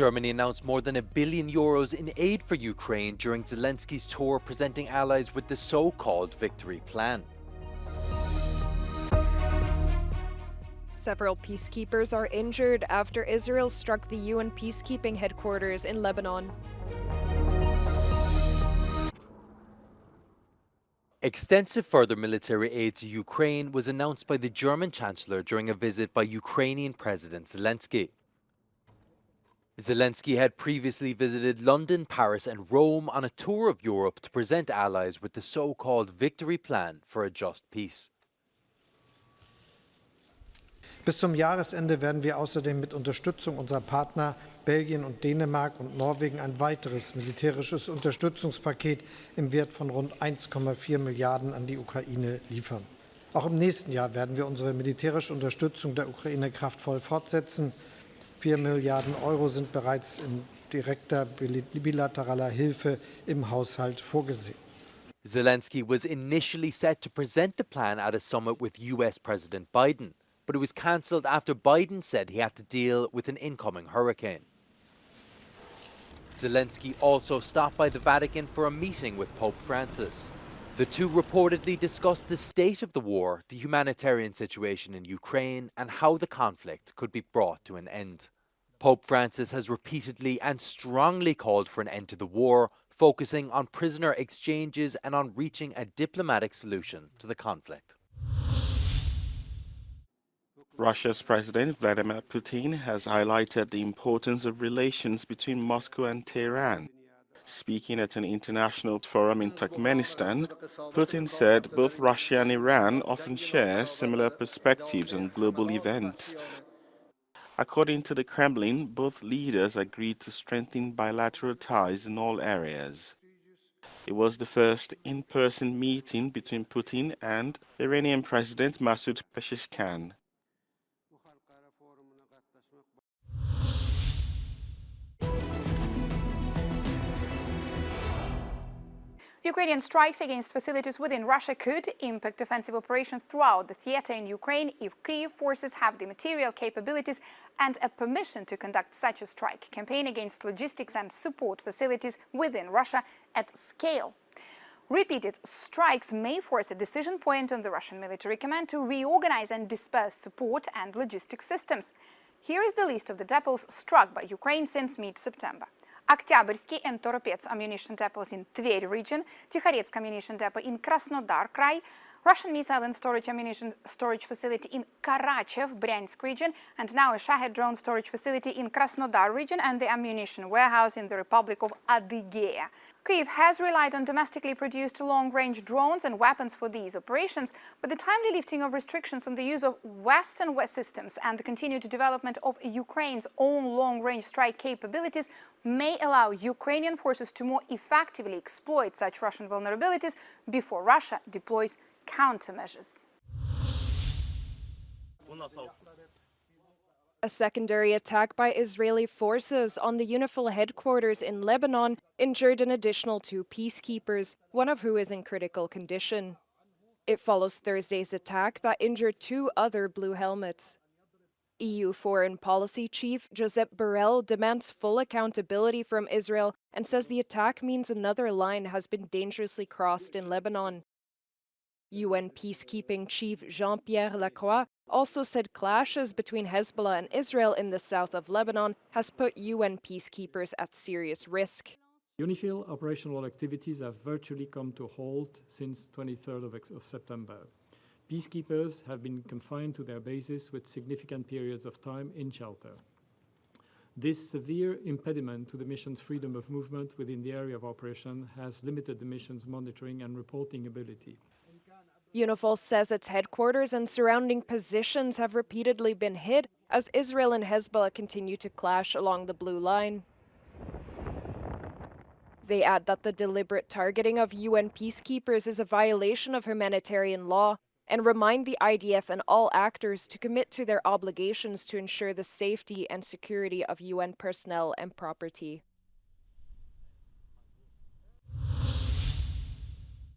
Germany announced more than €1 billion in aid for Ukraine during Zelensky's tour, presenting allies with the so-called victory plan. Several peacekeepers are injured after Israel struck the UN peacekeeping headquarters in Lebanon. Extensive further military aid to Ukraine was announced by the German Chancellor during a visit by Ukrainian President Zelensky. Zelensky had previously visited London, Paris and Rome on a tour of Europe to present allies with the so-called victory plan for a just peace. Bis zum Jahresende werden wir außerdem mit Unterstützung unserer Partner Belgien und Dänemark und Norwegen ein weiteres militärisches Unterstützungspaket im Wert von rund 1,4 Milliarden an die Ukraine liefern. Auch im nächsten Jahr werden wir unsere militärische Unterstützung der Ukraine kraftvoll fortsetzen. 4 Milliarden Euro sind bereits in direkter bilateraler Hilfe im Haushalt vorgesehen. Zelensky was initially set to present the plan at a summit with US President Biden, but it was cancelled after Biden said he had to deal with an incoming hurricane. Zelensky also stopped by the Vatican for a meeting with Pope Francis. The two reportedly discussed the state of the war, the humanitarian situation in Ukraine, and how the conflict could be brought to an end. Pope Francis has repeatedly and strongly called for an end to the war, focusing on prisoner exchanges and on reaching a diplomatic solution to the conflict. Russia's President Vladimir Putin has highlighted the importance of relations between Moscow and Tehran. Speaking at an international forum in Turkmenistan, Putin said both Russia and Iran often share similar perspectives on global events. According to the Kremlin, both leaders agreed to strengthen bilateral ties in all areas. It was the first in-person meeting between Putin and Iranian President Masoud Pezeshkian. Ukrainian strikes against facilities within Russia could impact offensive operations throughout the theater in Ukraine if Kyiv forces have the material capabilities and a permission to conduct such a strike campaign against logistics and support facilities within Russia at scale. Repeated strikes may force a decision point on the Russian military command to reorganize and disperse support and logistics systems. Here is the list of the depots struck by Ukraine since mid-September. Октябрьский and Toropets ammunition depots in Tver region, Tikhoretsk ammunition depot in Krasnodar Krai, Russian missile and ammunition storage facility in Karachev, Bryansk region, and now a Shahed drone storage facility in Krasnodar region and the ammunition warehouse in the Republic of Adygea. Kyiv has relied on domestically produced long-range drones and weapons for these operations, but the timely lifting of restrictions on the use of Western systems and the continued development of Ukraine's own long-range strike capabilities may allow Ukrainian forces to more effectively exploit such Russian vulnerabilities before Russia deploys countermeasures. A secondary attack by Israeli forces on the UNIFIL headquarters in Lebanon injured an additional 2 peacekeepers, one of who is in critical condition. It follows Thursday's attack that injured 2 other blue helmets. EU Foreign Policy Chief Josep Borrell demands full accountability from Israel and says the attack means another line has been dangerously crossed in Lebanon. UN peacekeeping chief Jean-Pierre Lacroix also said clashes between Hezbollah and Israel in the south of Lebanon has put UN peacekeepers at serious risk. UNIFIL operational activities have virtually come to a halt since 23rd of September. Peacekeepers have been confined to their bases with significant periods of time in shelter. This severe impediment to the mission's freedom of movement within the area of operation has limited the mission's monitoring and reporting ability. UNIFIL says its headquarters and surrounding positions have repeatedly been hit as Israel and Hezbollah continue to clash along the Blue Line. They add that the deliberate targeting of UN peacekeepers is a violation of humanitarian law and remind the IDF and all actors to commit to their obligations to ensure the safety and security of UN personnel and property.